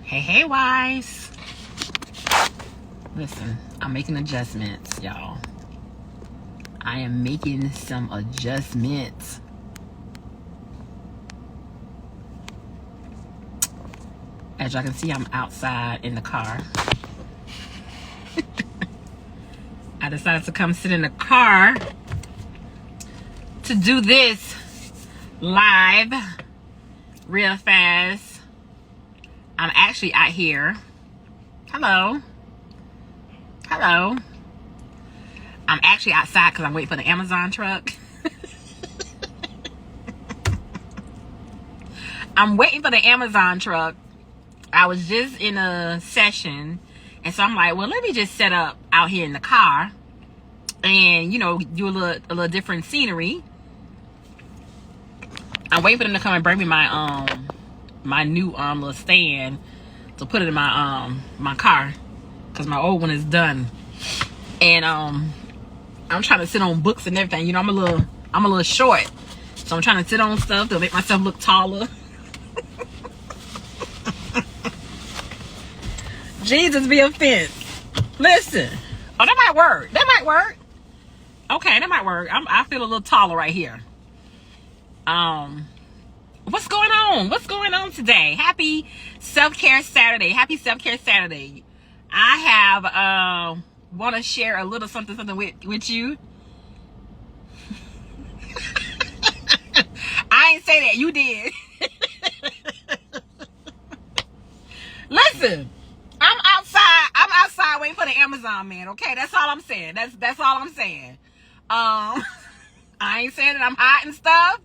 Hey, wives. Listen, I'm making adjustments, y'all. I am making some adjustments. As y'all can see, I'm outside in the car. I decided to come sit in the car to do this live real fast. I'm actually out here. Hello. I'm actually outside because I'm waiting for the Amazon truck. I'm waiting for the Amazon truck. I was just in a session, and so I'm like, well, let me just set up out here in the car and, you know, do a little different scenery. I'm waiting for them to come and bring me my my new little stand to put it in my my car, because my old one is done. And I'm trying to sit on books and everything. You know, I'm a little short, so I'm trying to sit on stuff to make myself look taller. Jesus be offense. Listen. Oh, that might work. Okay, that might work. I feel a little taller right here. What's going on today? Happy self-care Saturday. I have want to share a little something with you. I ain't say that, you did. Listen, I'm outside waiting for the Amazon man. Okay, that's all I'm saying. That's all I'm saying. I ain't saying that I'm hot and stuff.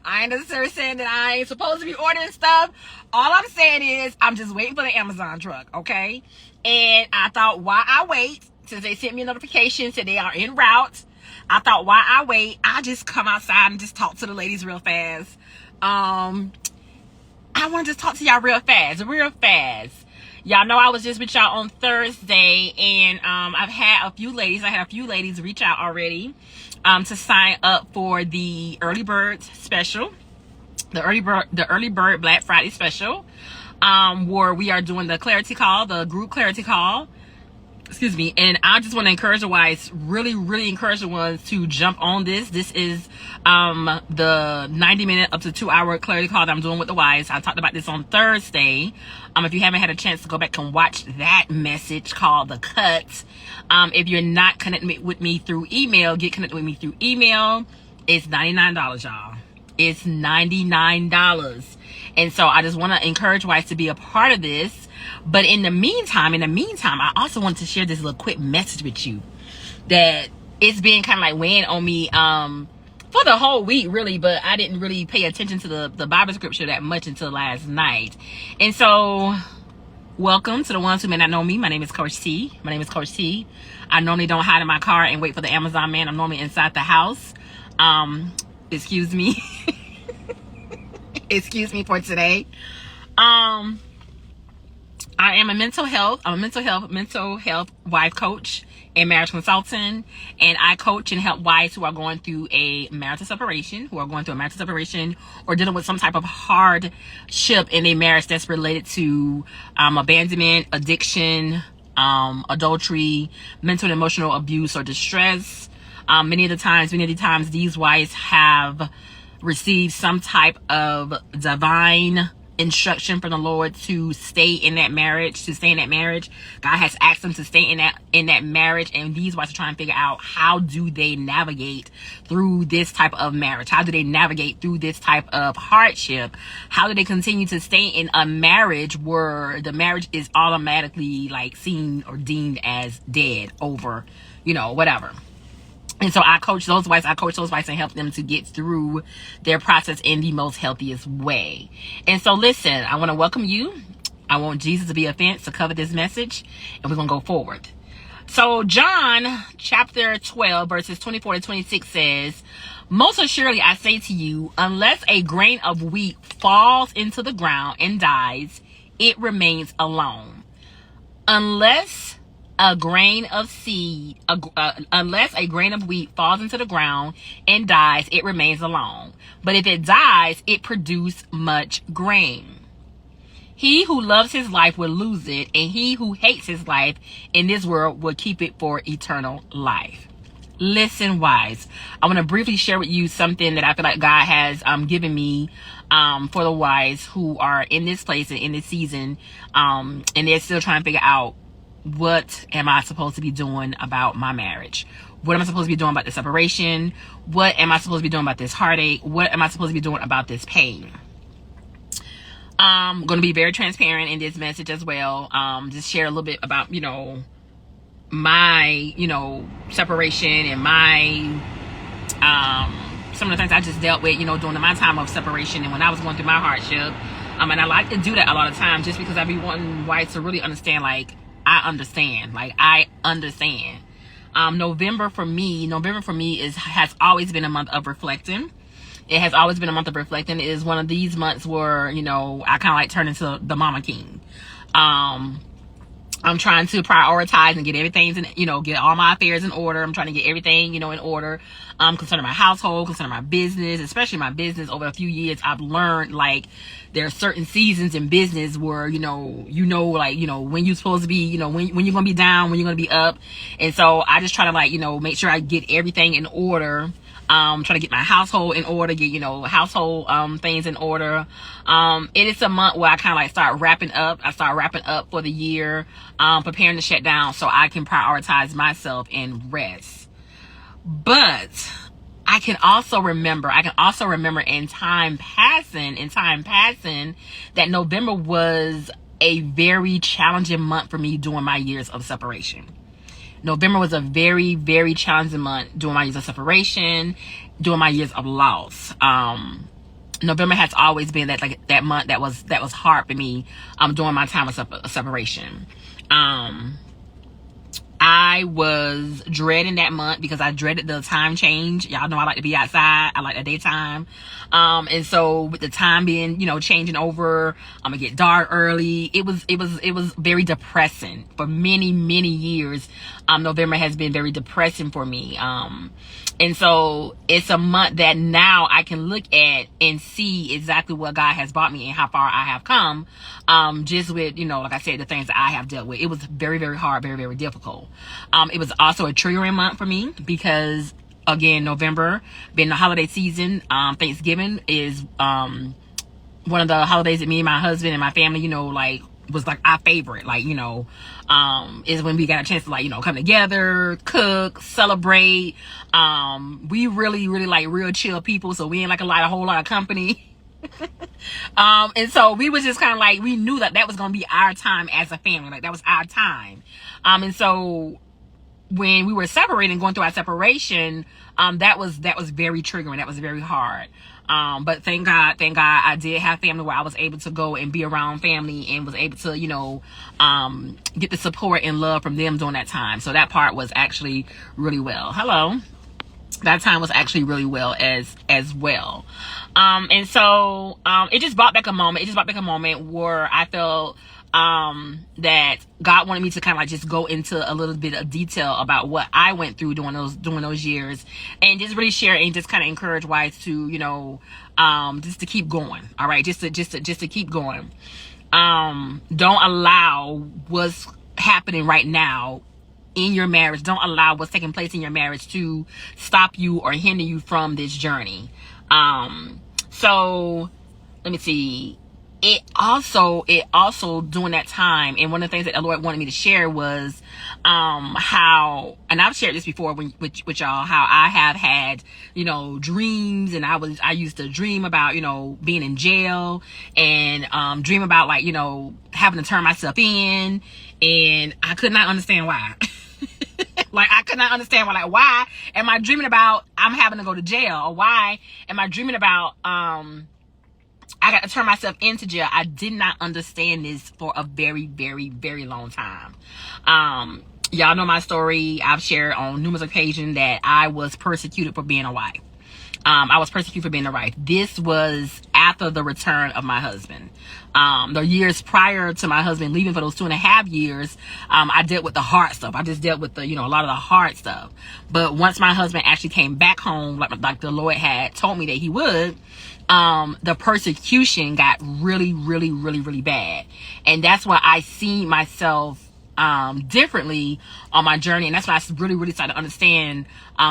I ain't necessarily saying that I ain't supposed to be ordering stuff. All I'm saying is I'm just waiting for the Amazon truck, okay? And I thought, why I wait? Since they sent me a notification, said they are en route. I thought, why I wait? I just come outside and just talk to the ladies real fast. I want to just talk to y'all real fast. Y'all know I was just with y'all on Thursday, and I had a few ladies reach out already to sign up for the early bird special, the early bird Black Friday special, where we are doing the clarity call, the group clarity call. Excuse me. And I just want to encourage the wives, really encourage the ones to jump on this. This is the 90-minute up to 2-hour clarity call that I'm doing with the wives. I talked about this on Thursday. If you haven't had a chance to go back and watch that message called The Cut. If you're not connected with me through email, get connected with me through email. It's $99, y'all. It's $99. And so I just want to encourage wives to be a part of this. But in the meantime, I also want to share this little quick message with you that it's been kind of like weighing on me for the whole week, really, but I didn't really pay attention to the Bible scripture that much until last night. And so, welcome to the ones who may not know me. My name is Coach T. I normally don't hide in my car and wait for the Amazon man. I'm normally inside the house. Excuse me. Excuse me for today. I am a mental health wife coach and marriage consultant, and I coach and help wives who are going through a marital separation, or dealing with some type of hardship in a marriage that's related to abandonment, addiction, adultery, mental and emotional abuse or distress. Many of the times these wives have received some type of divine instruction from the Lord to stay in that marriage, God has asked them to stay in that marriage, and these wives are trying to figure out, how do they navigate through this type of marriage? How do they navigate through this type of hardship? How do they continue to stay in a marriage where the marriage is automatically like seen or deemed as dead, over, whatever? And so I coach those wives and help them to get through their process in the most healthiest way. And so listen, I want to welcome you. I want Jesus to be a fence to cover this message, and we're going to go forward. So John chapter 12 verses 24 to 26 says, "Most assuredly I say to you, unless a grain of wheat falls into the ground and dies, it remains alone. Unless a grain of wheat falls into the ground and dies, it remains alone. But if it dies, it produces much grain. He who loves his life will lose it, and he who hates his life in this world will keep it for eternal life. Listen, wise. I want to briefly share with you something that I feel like God has given me for the wise who are in this place and in this season, and they're still trying to figure out, what am I supposed to be doing about my marriage? What am I supposed to be doing about the separation? What am I supposed to be doing about this heartache? What am I supposed to be doing about this pain? I'm going to be very transparent in this message as well. Just share a little bit about, my, separation and my, some of the things I just dealt with, during my time of separation and when I was going through my hardship. And I like to do that a lot of times just because I be wanting wives to really understand, like, I understand. November for me has always been a month of reflecting. It has always been a month of reflecting. It is one of these months where, I kind of like turn into the mama king. I'm trying to prioritize and get everything get all my affairs in order. I'm trying to get everything, in order. Concerning my household, concerning my business, especially my business. Over a few years, I've learned, like, there are certain seasons in business where, when you're supposed to be, when you're going to be down, when you're going to be up. And so I just try to, make sure I get everything in order. Try to get my household in order, get, household, things in order. It is a month where I kind of start wrapping up. I start wrapping up for the year, preparing to shut down so I can prioritize myself and rest. But I can also remember in time passing that November was a very challenging month for me during my years of separation. November was a very, very challenging month during my years of separation, during my years of loss. November has always been that month that was hard for me during my time of separation. I was dreading that month because I dreaded the time change. Y'all know I like to be outside. I like the daytime. And so with the time being, changing over, I'm gonna get dark early. It was very depressing for many, many years. November has been very depressing for me. And so it's a month that now I can look at and see exactly what God has brought me and how far I have come. Just with, like I said, the things that I have dealt with. It was very, very hard, very, very difficult. It was also a triggering month for me because, again, November being the holiday season, Thanksgiving is one of the holidays that me and my husband and my family, was our favorite. Is when we got a chance to come together, cook, celebrate. We really, really real chill people, so we ain't a whole lot of company. And so we was just kind of we knew that was gonna be our time as a family. That was our time. And so when we were separating, going through our separation, that was very triggering. That was very hard. But thank God I did have family where I was able to go and be around family and was able to, get the support and love from them during that time. So that part was actually really well. Hello. That time was actually really well as well. And so, it just brought back a moment where I felt, that God wanted me to kind of just go into a little bit of detail about what I went through during those years, and just really share and just kind of encourage wives to, just to keep going. All right. Just to keep going. Don't allow what's happening right now in your marriage. Don't allow what's taking place in your marriage to stop you or hinder you from this journey. So let me see. It also during that time, and one of the things that the Lord wanted me to share was how, and I've shared this before with y'all, how I have had, dreams, and I used to dream about, being in jail, and dream about having to turn myself in, and I could not understand why. I could not understand why am I dreaming about I'm having to go to jail, or why am I dreaming about I got to turn myself into jail. I did not understand this for a very, very, very long time. Y'all know my story. I've shared on numerous occasions that I was persecuted for being a wife. I was persecuted for being a wife. This was after the return of my husband. The years prior to my husband leaving for those 2.5 years, I dealt with the hard stuff. I just dealt with a lot of the hard stuff. But once my husband actually came back home, like the Lord had told me that he would, the persecution got really, really, really, really bad. And that's why I see myself differently on my journey. And that's why I really, really started to understand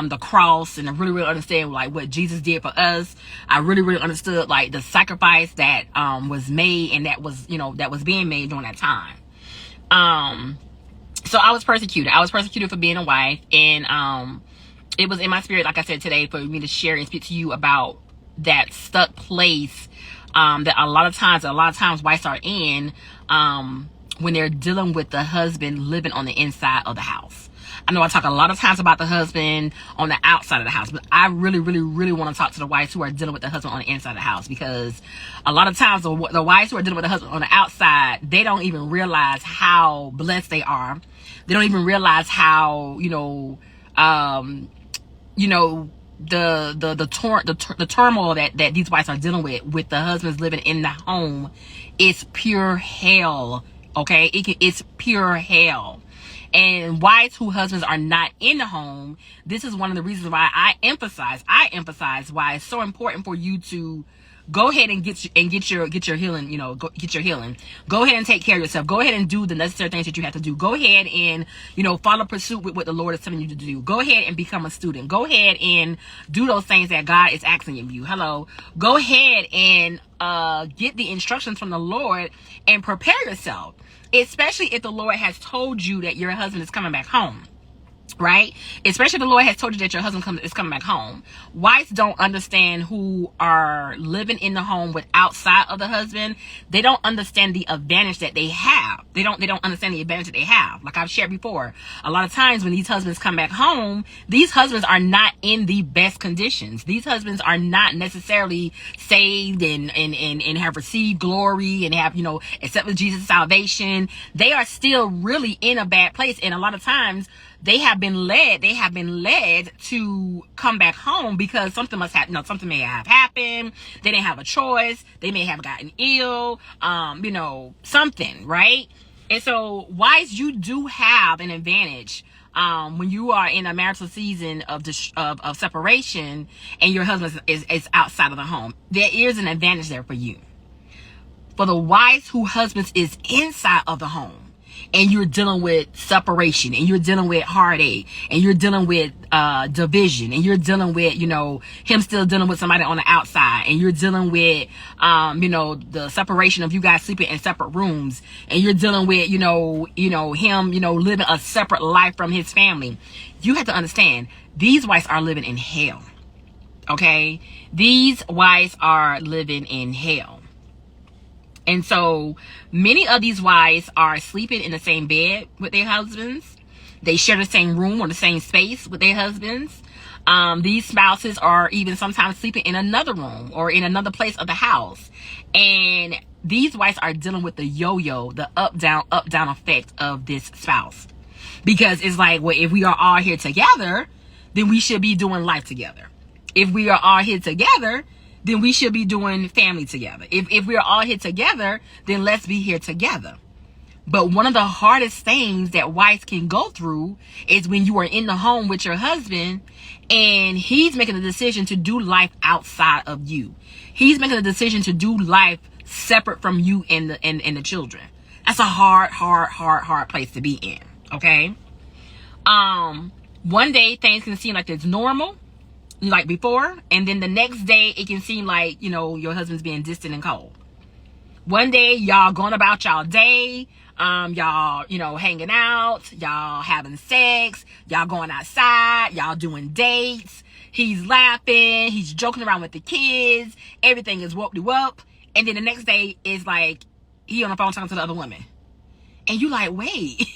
the cross, and I really, really understand like what Jesus did for us. I really, really understood like the sacrifice that was made, and that was, you know, that was being made during that time. So I was persecuted. I was persecuted for being a wife, and it was in my spirit, like I said today, for me to share and speak to you about that stuck place that a lot of times wives are in when they're dealing with the husband living on the inside of the house. I know I talk a lot of times about the husband on the outside of the house, but I really, really, really want to talk to the wives who are dealing with the husband on the inside of the house, because a lot of times the wives who are dealing with the husband on the outside, they don't even realize how blessed they are. They don't even realize how, the turmoil that these wives are dealing with the husbands living in the home is pure hell. Okay, it's pure hell. And wives whose husbands are not in the home, this is one of the reasons why I emphasize why it's so important for you to go ahead and get your healing, get your healing. Go ahead and take care of yourself. Go ahead and do the necessary things that you have to do. Go ahead and, follow pursuit with what the Lord is telling you to do. Go ahead and become a student. Go ahead and do those things that God is asking of you. Hello. Go ahead and get the instructions from the Lord and prepare yourself, especially if the Lord has told you that your husband is coming back home. Right? Especially if the Lord has told you that your husband is coming back home. Wives don't understand who are living in the home with outside of the husband. They don't understand the advantage that they have. They don't understand the advantage that they have. Like I've shared before, a lot of times when these husbands come back home, these husbands are not in the best conditions. These husbands are not necessarily saved and have received glory and have, accepted Jesus' salvation. They are still really in a bad place. And a lot of times they have been led to come back home because something must happen. Something may have happened. They didn't have a choice. They may have gotten ill, something, right? And so wives, you do have an advantage when you are in a marital season of separation and your husband is outside of the home. There is an advantage there for you. For the wives whose husbands is inside of the home, and you're dealing with separation, and you're dealing with heartache, and you're dealing with division, and you're dealing with, him still dealing with somebody on the outside, and you're dealing with, the separation of you guys sleeping in separate rooms, and you're dealing with, him, living a separate life from his family. You have to understand, these wives are living in hell. Okay? These wives are living in hell. And so many of these wives are sleeping in the same bed with their husbands. They share the same room or the same space with their husbands. These spouses are even sometimes sleeping in another room or in another place of the house. And these wives are dealing with the yo-yo, the up-down effect of this spouse. Because it's like, well, if we are all here together, then we should be doing life together. If we are all here together, then we should be doing family together. If we're all here together, then let's be here together. But one of the hardest things that wives can go through is when you are in the home with your husband and he's making a decision to do life outside of you. He's making a decision to do life separate from you and the children. That's a hard place to be in. Okay. One day things can seem like it's normal, like before, and then the next day it can seem like, your husband's being distant and cold. One day y'all going about y'all day, y'all, hanging out, y'all having sex, y'all going outside, y'all doing dates, he's laughing, he's joking around with the kids, everything is whoop-de-whoop, and then the next day is like he on the phone talking to the other woman, and you like, wait,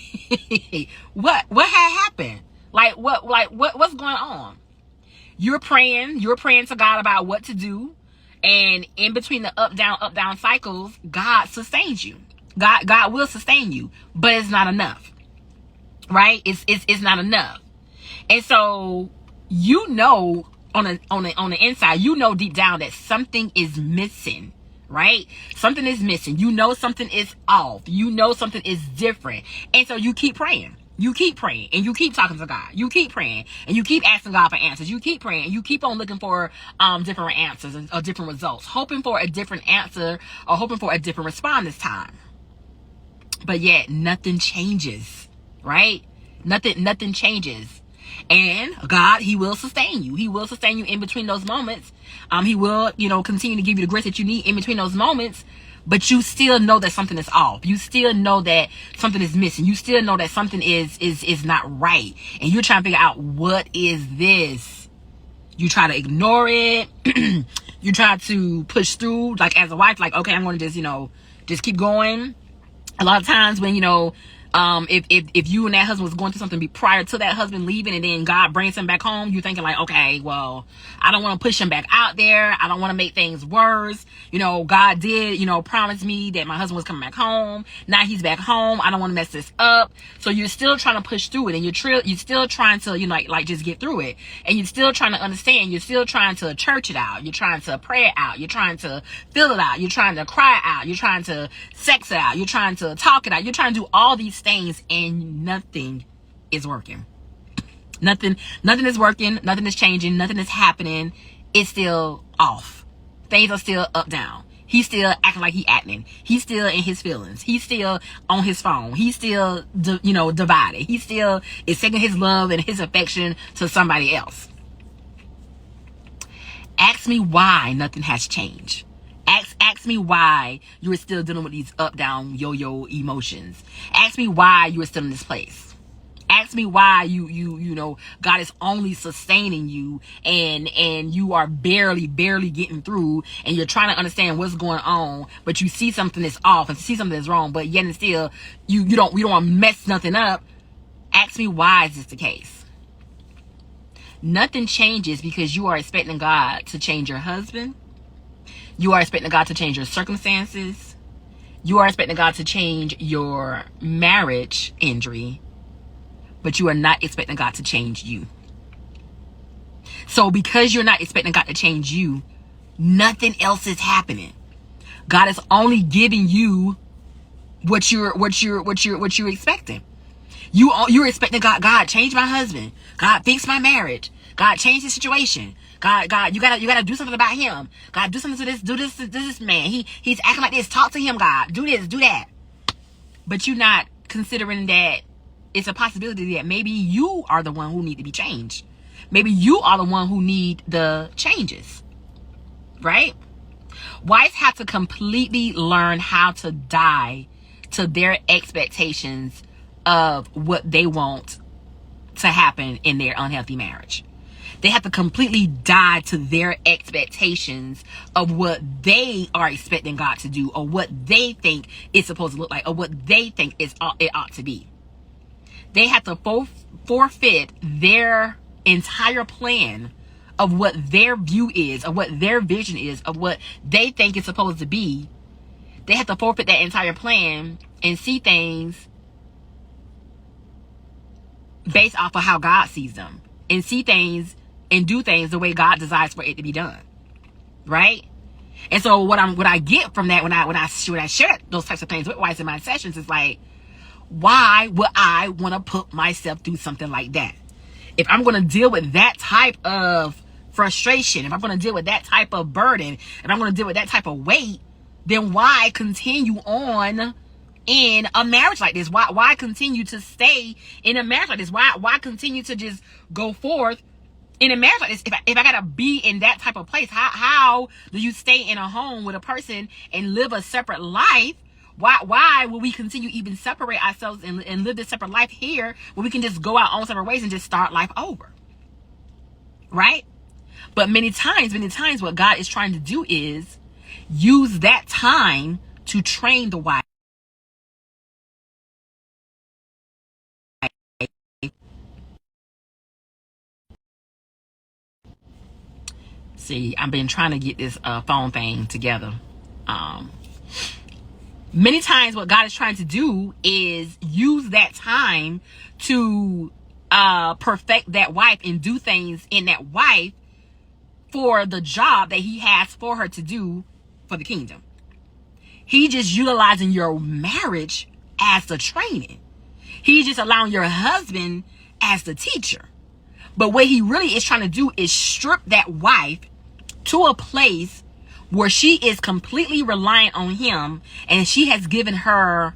what had happened? What's going on? You're praying to God about what to do. And in between the up, down cycles, God sustains you. God will sustain you, but it's not enough. Right? It's not enough. And so, on the inside, deep down that something is missing. Right? Something is missing. Something is off. Something is different. And so you keep praying. You keep praying and you keep talking to God. You keep praying and you keep asking God for answers. You keep praying and you keep on looking for different answers or different results, hoping for a different answer or hoping for a different response this time. But yet nothing changes, right? Nothing changes. And God, he will sustain you. He will sustain you in between those moments. He will, continue to give you the grace that you need in between those moments. But you still know that something is off. You still know that something is missing. You still know that something is not right. And you're trying to figure out, what is this? You try to ignore it. You try to push through, like as a wife, like, okay, I'm going to just keep going. A lot of times when, if you and that husband was going through something prior to that husband leaving and then God brings him back home, you're thinking like, okay, well, I don't want to push him back out there. I don't want to make things worse. God did, promise me that my husband was coming back home. Now he's back home. I don't want to mess this up. So you're still trying to push through it, and you're still trying to, like just get through it. And you're still trying to understand. You're still trying to church it out. You're trying to pray it out. You're trying to feel it out. You're trying to cry it out. You're trying to sex it out. You're trying to talk it out. You're trying to do all these things, and nothing is working. Nothing is working. Nothing is changing. Nothing is happening. It's still off. Things are still up, down. He's still acting like he acting. He's still in his feelings. He's still on his phone. He's still, divided. He still is taking his love and his affection to somebody else. Ask me why nothing has changed. Ask me why you are still dealing with these up, down, yo-yo emotions. Ask me why you are still in this place. Ask me why you God is only sustaining you and you are barely getting through, and you're trying to understand what's going on, but you see something that's off and see something that's wrong, but yet and still you don't want to mess nothing up. Ask me why is this the case? Nothing changes because you are expecting God to change your husband. You are expecting God to change your circumstances. You are expecting God to change your marriage injury. But you are not expecting God to change you. So because you're not expecting God to change you, nothing else is happening. God is only giving you what you're expecting. You're expecting God change my husband. God fix my marriage. God change the situation. God, you gotta do something about him. God, do something to this man. He's acting like this. Talk to him, God. Do this, do that. But you're not considering that it's a possibility that maybe you are the one who need to be changed. Maybe you are the one who need the changes, right? Wives have to completely learn how to die to their expectations of what they want to happen in their unhealthy marriage. They have to completely die to their expectations of what they are expecting God to do, or what they think it's supposed to look like, or what they think it ought to be. They have to forfeit their entire plan of what their view is, of what their vision is, of what they think it's supposed to be. They have to forfeit that entire plan and see things based off of how God sees them, and see things and do things the way God desires for it to be done, right? And so what I get from that when I share those types of things with wives in my sessions is like, why would I want to put myself through something like that? If I'm going to deal with that type of frustration, if I'm going to deal with that type of burden, if I'm going to deal with that type of weight, then why continue on in a marriage like this? Why continue to stay in a marriage like this? Why continue to just go forth in a marriage like this? If I gotta be in that type of place, how do you stay in a home with a person and live a separate life? Why will we continue even separate ourselves and live this separate life here when we can just go our own separate ways and just start life over, right? But many times what God is trying to do is use that time to train the wife. See, I've been trying to get this phone thing together. Many times what God is trying to do is use that time to perfect that wife and do things in that wife for the job that he has for her to do for the kingdom. He just utilizing your marriage as the training. He's just allowing your husband as the teacher. But what he really is trying to do is strip that wife to a place where she is completely reliant on him, and she has given her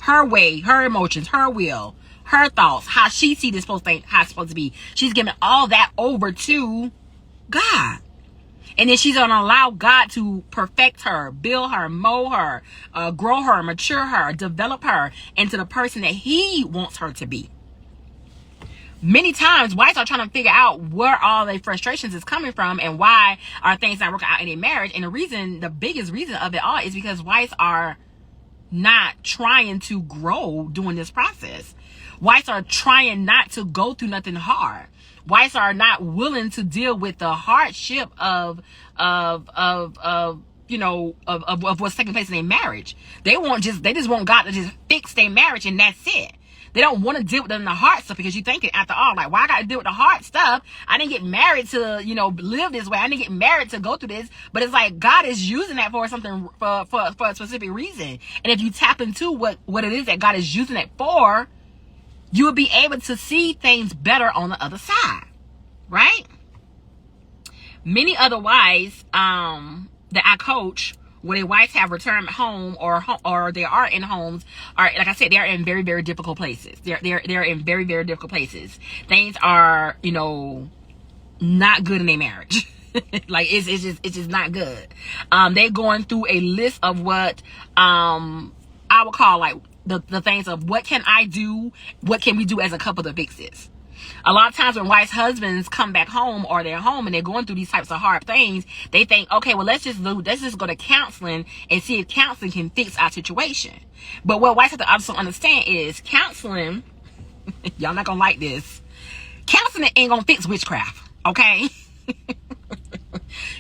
way, her emotions, her will, her thoughts, how she sees this how it's supposed to be. She's giving all that over to God. And then she's going to allow God to perfect her, build her, mold her, grow her, mature her, develop her into the person that he wants her to be. Many times, wives are trying to figure out where all their frustrations is coming from and why are things not working out in a marriage. And the biggest reason of it all is because wives are not trying to grow during this process. Wives are trying not to go through nothing hard. Wives are not willing to deal with the hardship of what's taking place in their marriage. They just want God to just fix their marriage, and that's it. They don't want to deal with the hard stuff, because you thinking after all, like, why I got to deal with the hard stuff? I didn't get married to, live this way. I didn't get married to go through this. But it's like God is using that for something, for a specific reason. And if you tap into what it is that God is using it for, you will be able to see things better on the other side, right? Many other wives that I coach, where their wives have returned home or they are in homes, are, like I said, they are in very, very difficult places. They're in very, very difficult places. Things are, not good in their marriage. Like it's just not good. They're going through a list of what I would call like the things of what can I do, what can we do as a couple to fix this. A lot of times when wives' husbands come back home or they're home and they're going through these types of hard things, they think, okay, well, let's just go to counseling and see if counseling can fix our situation. But what wives have to also understand is counseling, y'all not gonna like this, counseling ain't gonna fix witchcraft, okay?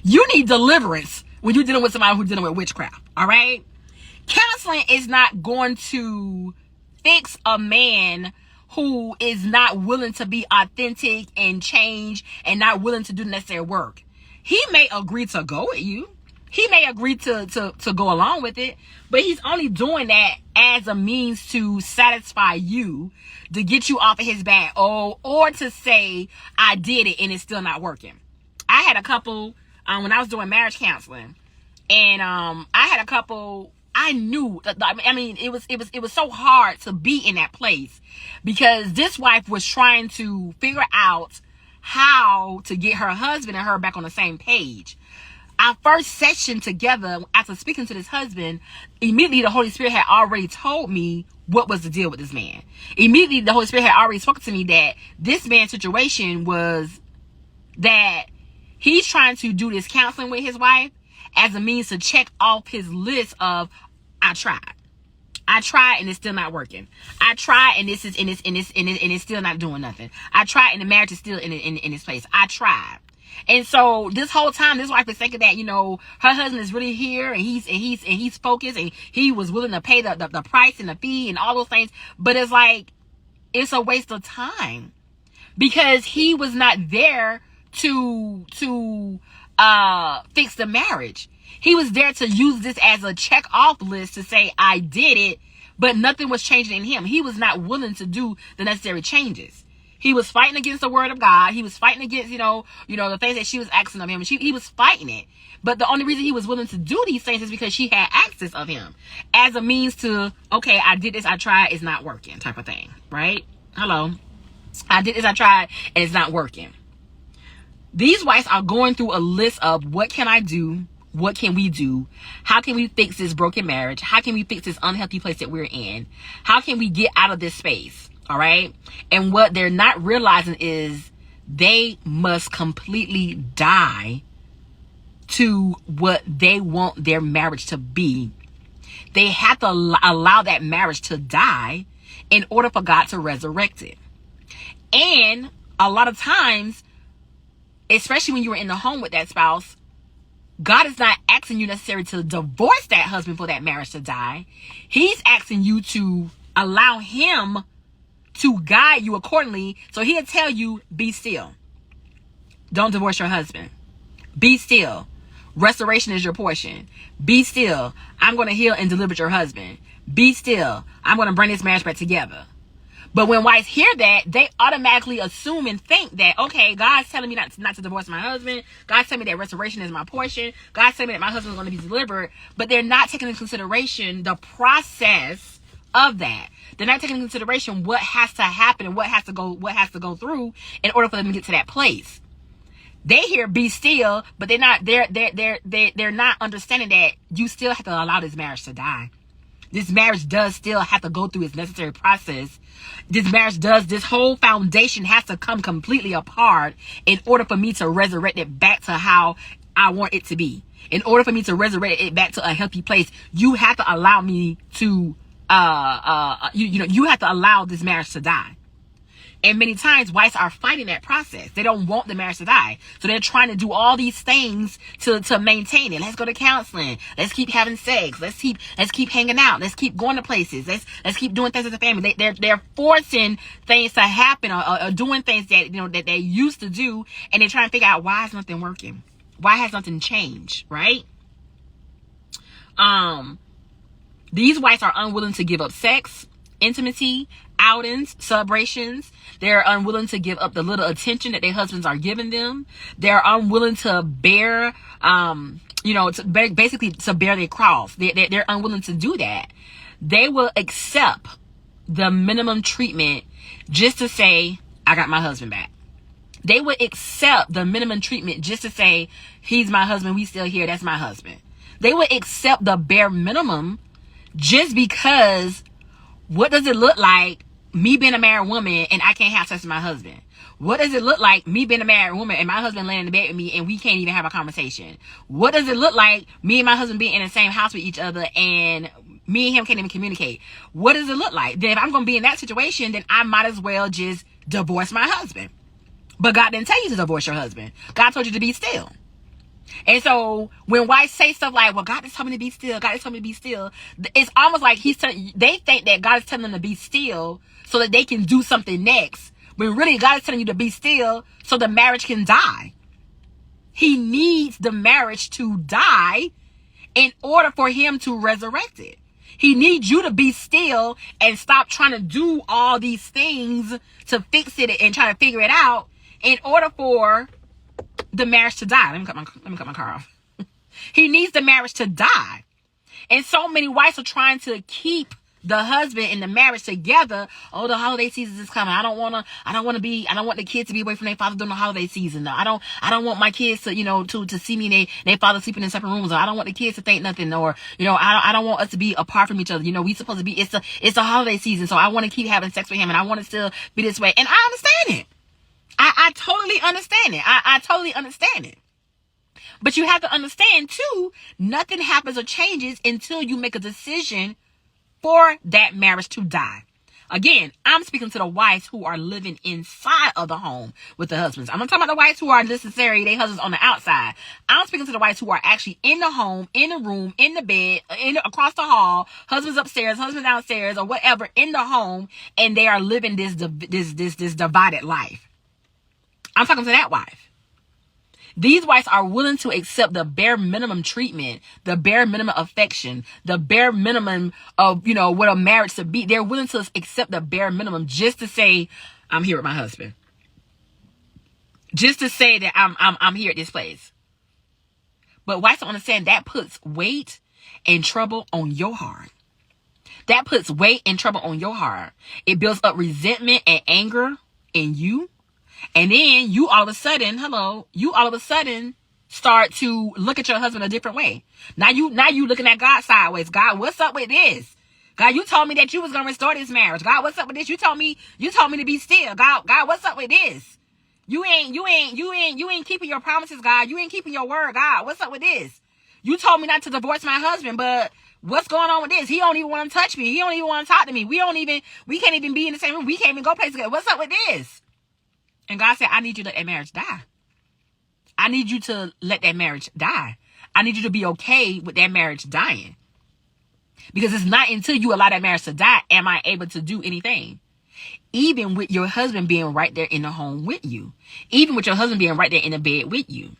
You need deliverance when you're dealing with somebody who's dealing with witchcraft, all right? Counseling is not going to fix a man who is not willing to be authentic and change and not willing to do the necessary work. He may agree to go with you. He may agree to go along with it, but he's only doing that as a means to satisfy you, to get you off of his back, or to say, I did it and it's still not working. I had a couple, when I was doing marriage counseling, and I had a couple, I knew, it was so hard to be in that place, because this wife was trying to figure out how to get her husband and her back on the same page. Our first session together, after speaking to this husband, immediately the Holy Spirit had already told me what was the deal with this man. Immediately the Holy Spirit had already spoken to me that this man's situation was that he's trying to do this counseling with his wife as a means to check off his list of, I tried and it's still not working. I tried and it's still not doing nothing. I tried and the marriage is still in this place. I tried. And so this whole time, this wife is thinking that, her husband is really here and he's focused and he was willing to pay the price and the fee and all those things. But it's like, it's a waste of time, because he was not there to fix the marriage. He was there to use this as a check off list to say, I did it, but nothing was changing in him. He was not willing to do the necessary changes. He was fighting against the word of God. He was fighting against, the things that she was asking of him. He was fighting it. But the only reason he was willing to do these things is because she had access of him as a means to, okay, I did this, I tried, it's not working type of thing, right? Hello. I did this, I tried, and it's not working. These wives are going through a list of what can I do? What can we do? How can we fix this broken marriage? How can we fix this unhealthy place that we're in? How can we get out of this space? All right. And what they're not realizing is they must completely die to what they want their marriage to be. They have to allow that marriage to die in order for God to resurrect it. And a lot of times, especially when you were in the home with that spouse, God is not asking you necessarily to divorce that husband for that marriage to die. He's asking you to allow him to guide you accordingly. So he'll tell you, be still. Don't divorce your husband. Be still. Restoration is your portion. Be still. I'm going to heal and deliver your husband. Be still. I'm going to bring this marriage back together. But when wives hear that, they automatically assume and think that, okay, God's telling me not to divorce my husband. God's telling me that restoration is my portion. God's telling me that my husband's going to be delivered. But they're not taking into consideration the process of that. They're not taking into consideration what has to happen and what has to go through in order for them to get to that place. They hear be still, but they're not understanding that you still have to allow this marriage to die. This marriage does still have to go through its necessary process. This whole foundation has to come completely apart in order for me to resurrect it back to how I want it to be. In order for me to resurrect it back to a healthy place, you have to allow me to, you have to allow this marriage to die. And many times wives are fighting that process. They don't want the marriage to die. So they're trying to do all these things to maintain it. Let's go to counseling. Let's keep having sex. Let's keep hanging out. Let's keep going to places. Let's keep doing things as a family. They're forcing things to happen or doing things that, that they used to do. And they're trying to figure out, why is nothing working? Why has nothing changed? Right? These wives are unwilling to give up sex, intimacy, outings, celebrations. They're unwilling to give up the little attention that their husbands are giving them. They're unwilling to bear, basically to bear their cross. They're unwilling to do that. They will accept the minimum treatment just to say, I got my husband back. They would accept the minimum treatment just to say, he's my husband, we still here, that's my husband. They would accept the bare minimum just because, what does it look like me being a married woman and I can't have sex with my husband? What does it look like me being a married woman and my husband laying in the bed with me and we can't even have a conversation? What does it look like me and my husband being in the same house with each other and me and him can't even communicate? What does it look like? Then if I'm going to be in that situation, then I might as well just divorce my husband. But God didn't tell you to divorce your husband. God told you to be still. And so when wives say stuff like, well, God is telling me to be still, God is telling me to be still, it's almost like they think that God is telling them to be still so that they can do something next. When really God is telling you to be still so the marriage can die. He needs the marriage to die in order for him to resurrect it. He needs you to be still and stop trying to do all these things to fix it and try to figure it out in order for the marriage to die. Let me cut my car off. He needs the marriage to die. And so many wives are trying to keep the husband and the marriage together. Oh, the holiday season is coming. I don't want the kids to be away from their father during the holiday season. No, I don't want my kids to, to see me and their father sleeping in separate rooms. Or I don't want the kids to think nothing. Or, I don't want us to be apart from each other. We supposed to be, it's a holiday season. So I want to keep having sex with him and I want to still be this way. And I understand it. I totally understand it. I totally understand it. But you have to understand too, nothing happens or changes until you make a decision for that marriage to die. Again, I'm speaking to the wives who are living inside of the home with the husbands. I'm not talking about the wives who are necessarily their husbands on the outside. I'm speaking to the wives who are actually in the home, in the room, in the bed, across the hall, husbands upstairs, husbands downstairs, or whatever in the home, and they are living this divided life. I'm talking to that wife. These wives are willing to accept the bare minimum treatment, the bare minimum affection, the bare minimum of, what a marriage should be. They're willing to accept the bare minimum just to say, I'm here with my husband. Just to say that I'm here at this place. But wives don't understand that puts weight and trouble on your heart. That puts weight and trouble on your heart. It builds up resentment and anger in you. And then you all of a sudden start to look at your husband a different way. Now you looking at God sideways. God, what's up with this? God, you told me that you was going to restore this marriage. God, what's up with this? You told me to be still. God, what's up with this? You ain't keeping your promises, God. You ain't keeping your word, God. What's up with this? You told me not to divorce my husband, but what's going on with this? He don't even want to touch me. He don't even want to talk to me. We can't even be in the same room. We can't even go places together. What's up with this? And God said, I need you to let that marriage die. I need you to let that marriage die. I need you to be okay with that marriage dying. Because it's not until you allow that marriage to die am I able to do anything. Even with your husband being right there in the home with you. Even with your husband being right there in the bed with you.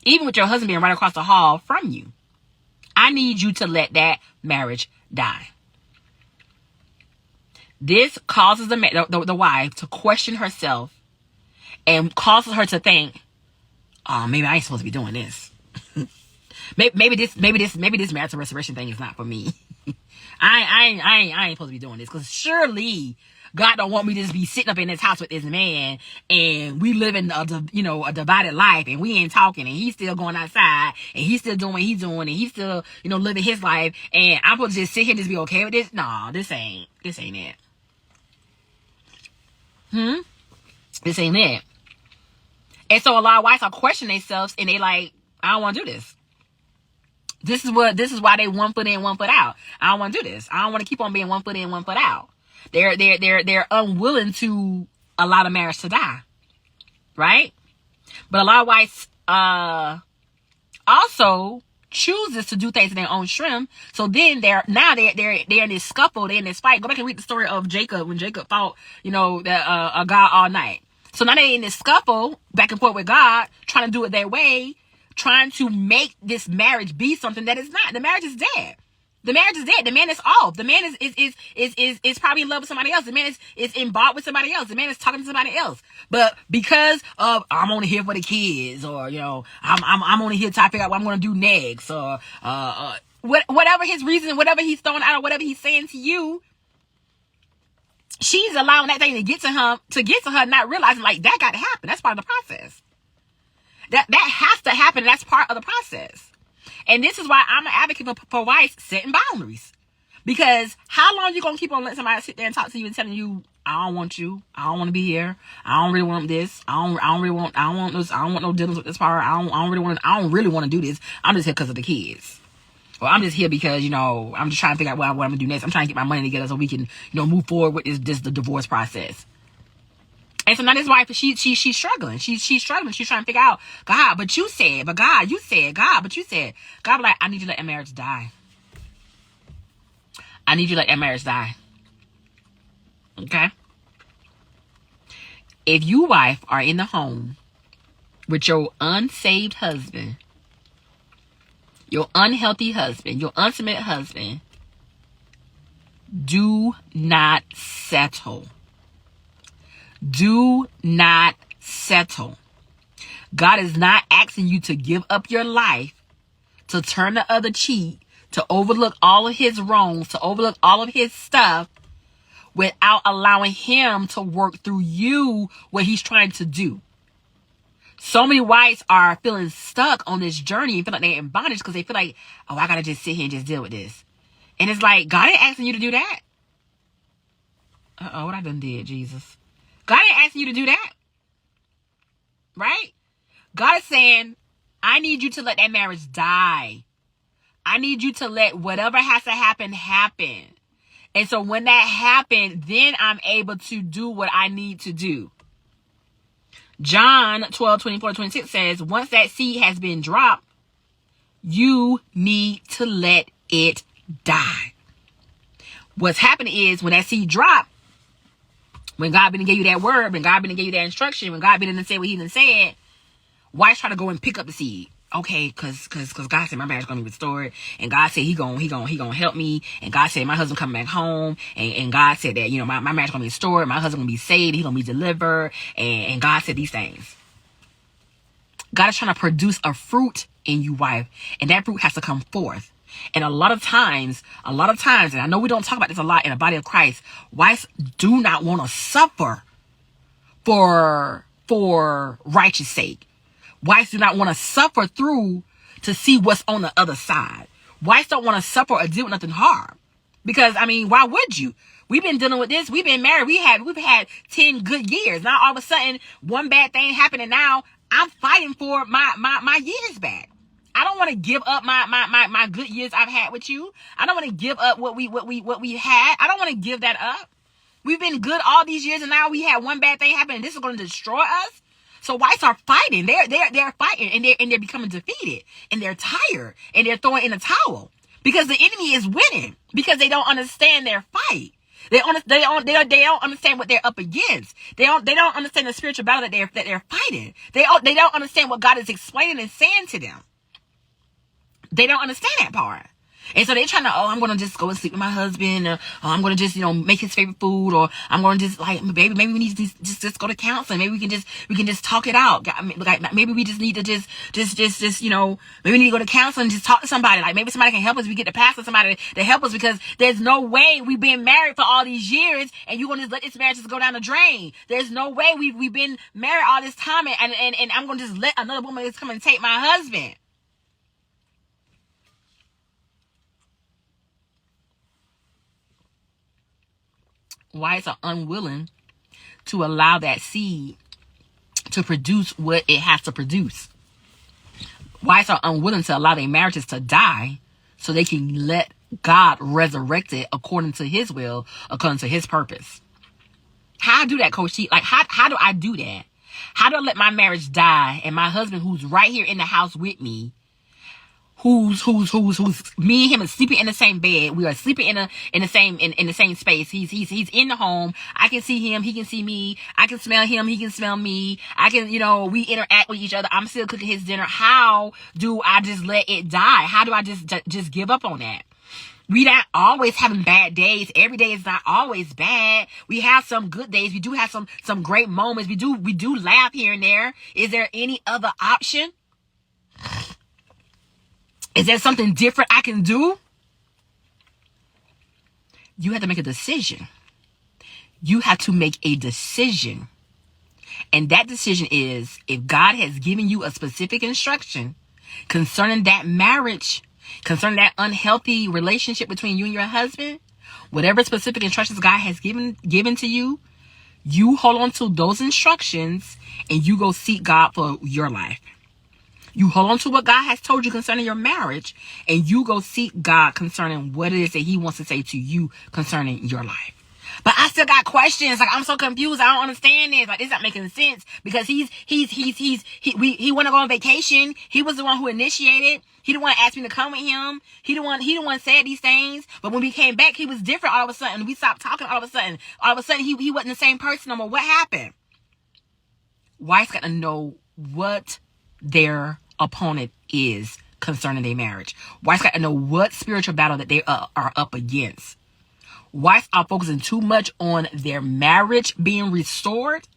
Even with your husband being right across the hall from you. I need you to let that marriage die. This causes the wife to question herself and causes her to think, oh, maybe I ain't supposed to be doing this. maybe this marital restoration thing is not for me. I ain't supposed to be doing this, because surely God don't want me to just be sitting up in this house with this man and we live in a divided life and we ain't talking and he's still going outside and he's still doing what he's doing and he's still, living his life, and I'm supposed to just sit here and just be okay with this? No, this ain't it. This ain't it. And so a lot of wives are questioning themselves and they like, I don't want to do this. This is why they 1 foot in, 1 foot out. I don't want to do this. I don't want to keep on being 1 foot in, 1 foot out. They're unwilling to allow the marriage to die. Right? But a lot of wives also chooses to do things in their own strength. So then they're in this scuffle, they're in this fight. Go back and read the story of Jacob when Jacob fought, God all night. So now they're in this scuffle back and forth with God, trying to do it their way, trying to make this marriage be something that is not. The marriage is dead. The marriage is dead. The man is off. The man is probably in love with somebody else. The man is involved with somebody else. The man is talking to somebody else. But because of, I'm only here for the kids, or I'm only here to figure out what I'm going to do next, or whatever his reason, whatever he's throwing out, or whatever he's saying to you, she's allowing that thing to get to her, not realizing like that got to happen. That's part of the process. That has to happen. That's part of the process. And this is why I'm an advocate for wives setting boundaries. Because how long you gonna keep on letting somebody sit there and talk to you and telling you, I don't want you, I don't want to be here, I don't really want this, I don't want this, I don't want no dealings with this part, I don't really want to do this. I'm just here because of the kids. Or I'm just here because, I'm just trying to figure out what I'm gonna do next. I'm trying to get my money together so we can, move forward with the divorce process. And so now this wife, she's struggling. She's struggling. She's trying to figure out, God, but you said, but God, you said, God, but you said. God be like, I need you to let that marriage die. I need you to let that marriage die. Okay? If you, wife, are in the home with your unsaved husband, your unhealthy husband, your unsubmitted husband, do not settle. Do not settle. God is not asking you to give up your life, to turn the other cheek, to overlook all of his wrongs, to overlook all of his stuff, without allowing him to work through you what he's trying to do. So many wives are feeling stuck on this journey and feel like they're in bondage because they feel like, oh, I gotta just sit here and just deal with this. And it's like, God ain't asking you to do that. What I done did, Jesus. God ain't asking you to do that. Right? God is saying, I need you to let that marriage die. I need you to let whatever has to happen, happen. And so when that happens, then I'm able to do what I need to do. John 12:24-26 says, once that seed has been dropped, you need to let it die. What's happening is when that seed dropped, when God didn't give you that word, when God didn't give you that instruction, when God didn't say what he done said, wives try to go and pick up the seed. Okay, cause God said my marriage is gonna be restored, and God said he gonna help me, and God said my husband coming back home, and God said that my marriage is gonna be restored, my husband gonna be saved, he gonna be delivered, and God said these things. God is trying to produce a fruit in you, wife, and that fruit has to come forth. And a lot of times, and I know we don't talk about this a lot in the body of Christ, wives do not want to suffer for righteous sake. Wives do not want to suffer through to see what's on the other side. Wives don't want to suffer or deal with nothing hard. Because, why would you? We've been dealing with this. We've been married. We've had 10 good years. Now, all of a sudden, one bad thing happened, and now I'm fighting for my years back. I don't want to give up my good years I've had with you. I don't want to give up what we had. I don't want to give that up. We've been good all these years, and now we had one bad thing happen, and this is going to destroy us. So wives are fighting. They're fighting, and they're becoming defeated, and they're tired, and they're throwing in the towel because the enemy is winning, because they don't understand their fight. They don't understand what they're up against. They don't understand the spiritual battle that they're fighting. They don't understand what God is explaining and saying to them. They don't understand that part. And so they're trying to, I'm going to just go and sleep with my husband, or I'm going to just, make his favorite food, or I'm going to just baby, maybe we need to just go to counseling. Maybe we can just talk it out. Like, maybe we just need to just, maybe we need to go to counseling and just talk to somebody. Like, maybe somebody can help us. We get to pastor somebody to help us, because there's no way we've been married for all these years and you're going to just let this marriage just go down the drain. There's no way we've been married all this time and I'm going to just let another woman just come and take my husband. Wives are unwilling to allow that seed to produce what it has to produce. Wives are unwilling to allow their marriages to die so they can let God resurrect it according to his will, according to his purpose. How I do that, Coach T? Like, how do I do that? How do I let my marriage die and my husband, who's right here in the house with me, who's me and him is sleeping in the same bed. We are sleeping in the same space. He's in the home. I can see him. He can see me. I can smell him. He can smell me. I can, we interact with each other. I'm still cooking his dinner. How do I just let it die? How do I just give up on that? We not always having bad days. Every day is not always bad. We have some good days. We do have some great moments. We do laugh here and there. Is there any other option? Is there something different I can do? You have to make a decision. You have to make a decision. And that decision is, if God has given you a specific instruction concerning that marriage, concerning that unhealthy relationship between you and your husband, whatever specific instructions God has given to you, you hold on to those instructions and you go seek God for your life. You hold on to what God has told you concerning your marriage, and you go seek God concerning what it is that he wants to say to you concerning your life. But I still got questions. Like, I'm so confused. I don't understand this. Like, this not making sense, because he want to go on vacation. He was the one who initiated. He the one asked me to come with him. He the one said these things. But when we came back, he was different all of a sudden. We stopped talking all of a sudden. All of a sudden, he wasn't the same person no more. What happened? Wives got to know what their opponent is concerning their marriage. Wives got to know what spiritual battle that they are up against. Wives are focusing too much on their marriage being restored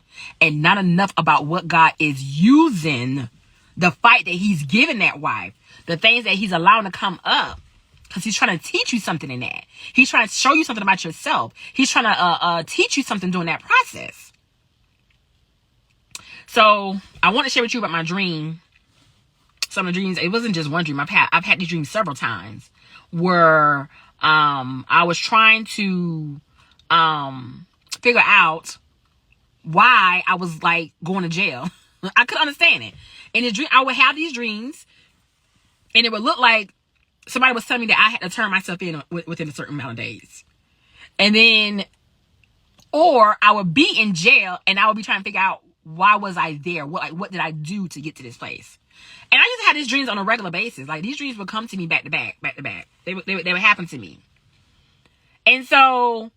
and not enough about what God is using, the fight that he's giving that wife, the things that he's allowing to come up, because he's trying to teach you something in that. He's trying to show you something about yourself. He's trying to teach you something during that process. So I want to share with you about my dream. Some of the dreams, it wasn't just one dream. I've had these dreams several times where I was trying to figure out why I was like going to jail. I couldn't understand it. In the dream, I would have these dreams, and it would look like somebody was telling me that I had to turn myself in within a certain amount of days. And then, or I would be in jail, and I would be trying to figure out, why was I there? What did I do to get to this place? And I used to have these dreams on a regular basis. Like, these dreams would come to me back to back. They would happen to me. And so,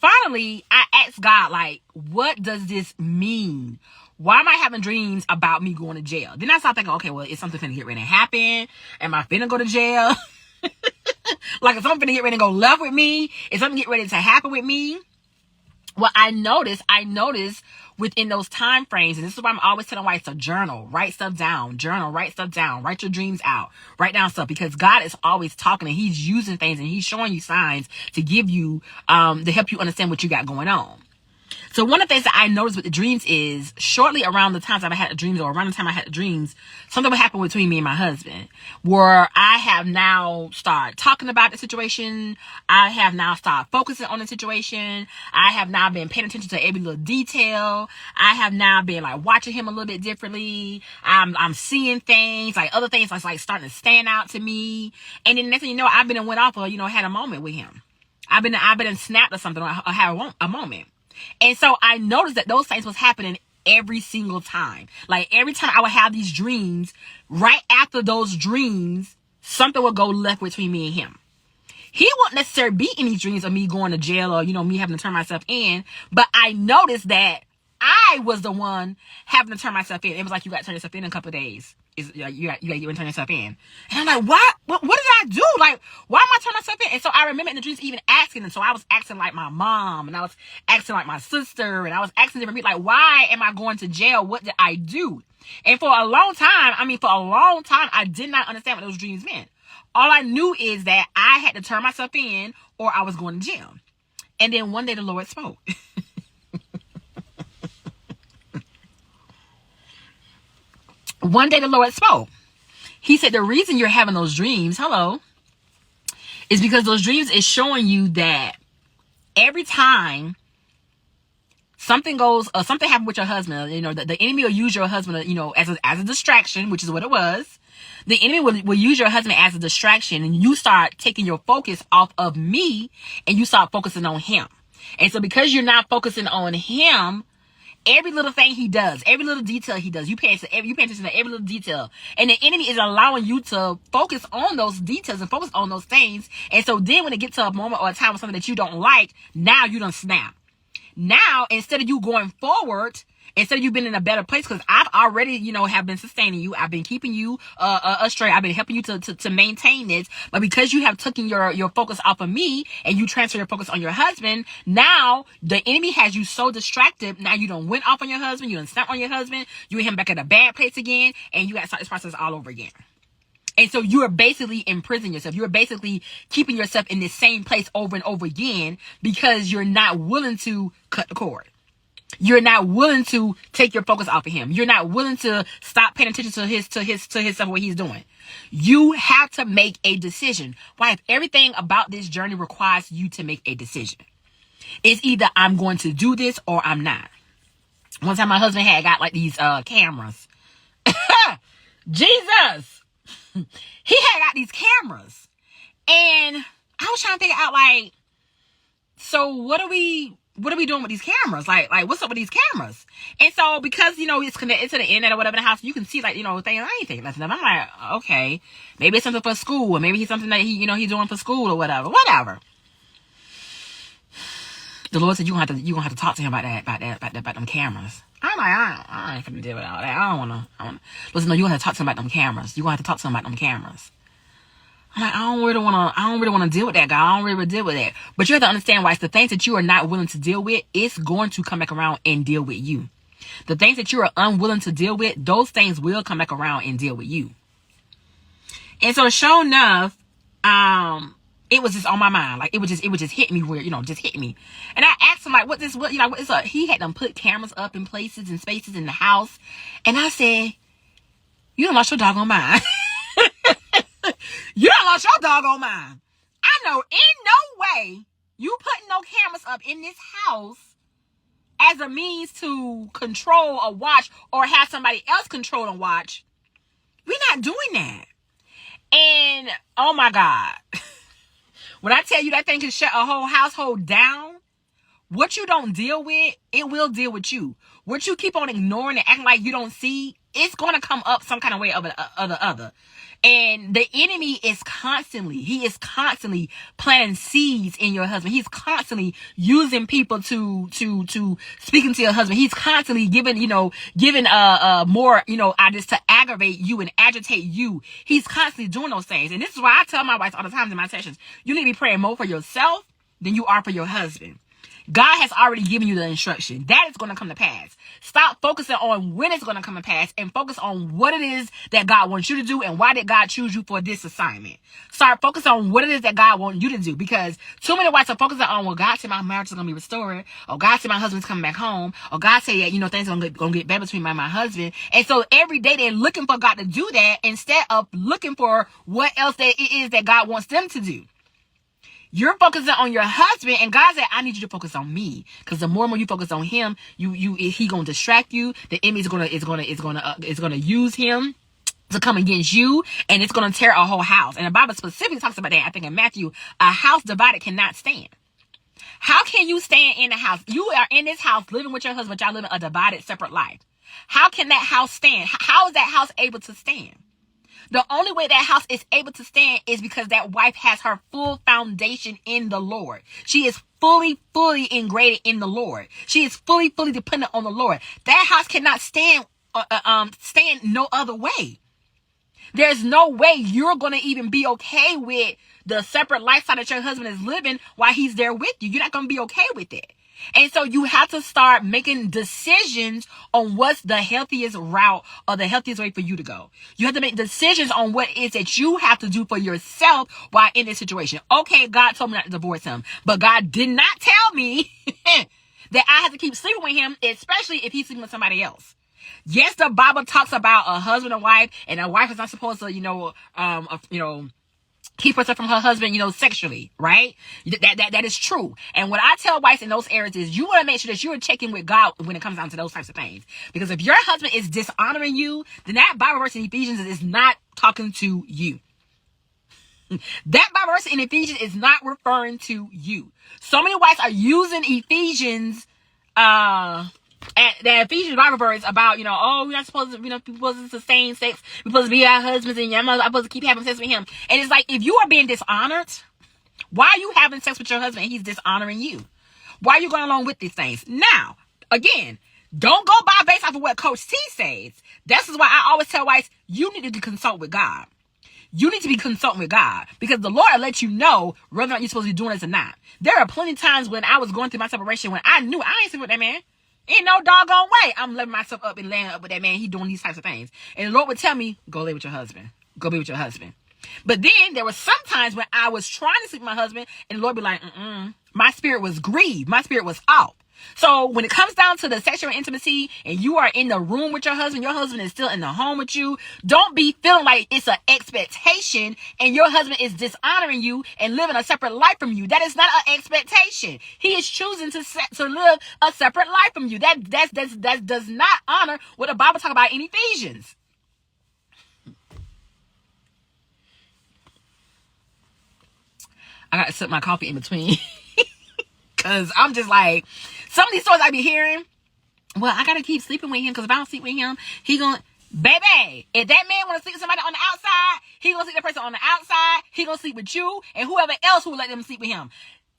finally, I asked God, like, what does this mean? Why am I having dreams about me going to jail? Then I started thinking, okay, well, is something finna get ready to happen? Am I finna go to jail? Like, is something finna get ready to go left with me? Is something get ready to happen with me? Well, I noticed within those time frames, and this is why I'm always telling wives to journal, write stuff down, write stuff down, write your dreams out, write down stuff, because God is always talking, and he's using things, and he's showing you signs to give you, to help you understand what you got going on. So one of the things that I noticed with the dreams is, shortly around the times I've had the dreams, or around the time I had the dreams, something would happen between me and my husband, where I have now started talking about the situation. I have now started focusing on the situation. I have now been paying attention to every little detail. I have now been like watching him a little bit differently. I'm seeing things, like other things that's like starting to stand out to me. And then next thing you know, I've been and went off, or, had a moment with him. I've been and snapped or something, or had a moment. And so I noticed that those things was happening every single time. Like, every time I would have these dreams, right after those dreams, something would go left between me and him. He wouldn't necessarily be in these dreams of me going to jail, or, me having to turn myself in. But I noticed that I was the one having to turn myself in. It was like, you got to turn yourself in a couple of days. You got to turn yourself in. And I'm like, what did I do? Like, why am I turning myself in? And so I remember in the dreams even asking. And so I was acting like my mom, and I was acting like my sister, and I was asking different people, like, why am I going to jail? What did I do? And for a long time, I did not understand what those dreams meant. All I knew is that I had to turn myself in or I was going to jail. And then one day the Lord spoke. One day the Lord spoke. He said, the reason you're having those dreams, is because those dreams is showing you that every time something happens with your husband, the enemy will use your husband, as a distraction, which is what it was. The enemy will use your husband as a distraction, and you start taking your focus off of me and you start focusing on him. And so because you're not focusing on him, every little thing he does, every little detail he does, you pay attention to every little detail. And the enemy is allowing you to focus on those details and focus on those things. And so then when it gets to a moment or a time of something that you don't like, now you done snap. Now, instead of you going forward, instead of you being in a better place, because I've already, have been sustaining you. I've been keeping you straight. I've been helping you to maintain this. But because you have taken your focus off of me and you transfer your focus on your husband, now the enemy has you so distracted. Now you done went off on your husband. You done snapped on your husband. You hit him back at a bad place again. And you got to start this process all over again. And so you are basically imprisoning yourself. You are basically keeping yourself in this same place over and over again because you're not willing to cut the cord. You're not willing to take your focus off of him. You're not willing to stop paying attention to his stuff, what he's doing. You have to make a decision. Why? If everything about this journey requires you to make a decision. It's either I'm going to do this or I'm not. One time my husband had got like these cameras. Jesus! He had got these cameras. And I was trying to figure out, like, so what are we doing with these cameras? Like what's up with these cameras? And so because, it's connected to the internet or whatever in the house, you can see, like, things. I ain't thinking nothing. I'm like, okay, maybe it's something for school, or maybe it's something that he's doing for school or whatever. The Lord said, you're gonna have to talk to him about them cameras. I'm like, I ain't finna deal with all that. I don't wanna. Listen, no, you're gonna have to talk to him about them cameras. You're gonna have to talk to him about them cameras. I'm like, I don't really want to deal with that, guy. I don't really deal with that. But you have to understand why it's the things that you are not willing to deal with, it's going to come back around and deal with you. The things that you are unwilling to deal with, those things will come back around and deal with you. And so sure enough, it was just on my mind. Like, it would just hit me where, just hit me. And I asked him, like, what is up? He had them put cameras up in places and spaces in the house. And I said, you done lost your doggone mind. You done lost your doggone mind. I know in no way you putting no cameras up in this house as a means to control or watch or have somebody else control and watch. We're not doing that. And, oh my God. When I tell you that thing can shut a whole household down, what you don't deal with, it will deal with you. What you keep on ignoring and acting like you don't see, it's going to come up some kind of way or the other. And the enemy is constantly planting seeds in your husband. He's constantly using people to speaking to your husband. He's constantly giving more, ideas to aggravate you and agitate you. He's constantly doing those things. And this is why I tell my wife all the time in my sessions, you need to be praying more for yourself than you are for your husband. God has already given you the instruction. That is going to come to pass. Stop focusing on when it's going to come to pass and focus on what it is that God wants you to do and why did God choose you for this assignment. Start focusing on what it is that God wants you to do, because too many wives are focusing on, well, God said my marriage is going to be restored, or God said my husband's coming back home, or God said, things are going to get better between my husband. And so every day they're looking for God to do that instead of looking for what else that it is that God wants them to do. You're focusing on your husband, and God said, I need you to focus on me. Because the more and more you focus on him, he gonna distract you. The enemy is gonna use him to come against you, and it's gonna tear a whole house. And the Bible specifically talks about that. I think in Matthew, a house divided cannot stand. How can you stand in the house? You are in this house living with your husband, y'all living a divided, separate life. How can that house stand? How is that house able to stand? The only way that house is able to stand is because that wife has her full foundation in the Lord. She is fully ingrained in the Lord. She is fully dependent on the Lord. That house cannot stand no other way. There's no way you're going to even be okay with the separate lifestyle that your husband is living while he's there with you. You're not going to be okay with it. And so you have to start making decisions on what's the healthiest route or the healthiest way for you to go. You have to make decisions on what it is that you have to do for yourself while in this situation. Okay, God told me not to divorce him, but God did not tell me that I have to keep sleeping with him, especially if he's sleeping with somebody else. Yes, the Bible talks about a husband and wife, and a wife is not supposed to, keep herself from her husband, sexually, right? That is true. And what I tell wives in those areas is you want to make sure that you are checking with God when it comes down to those types of things. Because if your husband is dishonoring you, then that Bible verse in Ephesians is not talking to you. That Bible verse in Ephesians is not referring to you. So many wives are using Ephesians, and the Ephesians Bible verse about, we're not supposed to, we're supposed to sustain sex. We're supposed to be our husbands and I'm supposed to keep having sex with him. And it's like, if you are being dishonored, why are you having sex with your husband and he's dishonoring you? Why are you going along with these things? Now, again, don't go by based off of what Coach T says. This is why I always tell wives, you need to consult with God. You need to be consulting with God because the Lord will let you know whether or not you're supposed to be doing this or not. There are plenty of times when I was going through my separation when I knew I ain't sleeping with that man. Ain't no doggone way I'm letting myself up and laying up with that man. He doing these types of things. And the Lord would tell me, go lay with your husband. Go be with your husband. But then there were some times when I was trying to sleep with my husband and the Lord be like, my spirit was grieved. My spirit was off. So when it comes down to the sexual intimacy and you are in the room with your husband is still in the home with you, don't be feeling like it's an expectation and your husband is dishonoring you and living a separate life from you. That is not an expectation. He is choosing to live a separate life from you. That does not honor what the Bible talks about in Ephesians. I got to sip my coffee in between because I'm just like, some of these stories I be hearing, well, I got to keep sleeping with him because if I don't sleep with him, he going to, baby, if that man want to sleep with somebody on the outside, he going to sleep with that person on the outside, he going to sleep with you and whoever else who will let them sleep with him.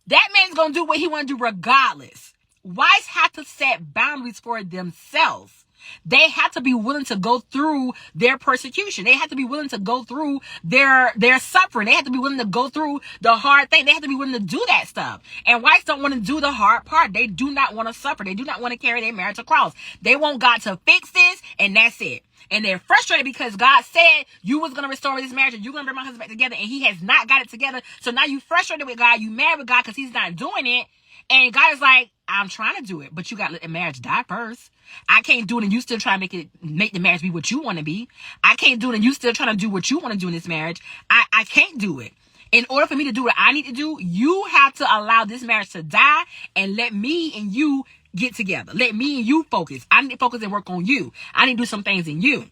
That man's going to do what he want to do regardless. Wives have to set boundaries for themselves. They have to be willing to go through their persecution. They have to be willing to go through their suffering. They have to be willing to go through the hard thing. They have to be willing to do that stuff. And wives don't want to do the hard part. They do not want to suffer. They do not want to carry their marriage across. They want God to fix this, and that's it. And they're frustrated because God said you was going to restore this marriage and you're going to bring my husband back together, and he has not got it together. So now you frustrated with God. You mad with God because he's not doing it. And God is like, I'm trying to do it, but you got to let the marriage die first. I can't do it and you still trying to make the marriage be what you want to be. I can't do it and you still trying to do what you want to do in this marriage. I can't do it. In order for me to do what I need to do, you have to allow this marriage to die and let me and you get together. Let me and you focus. I need to focus and work on you. I need to do some things in you.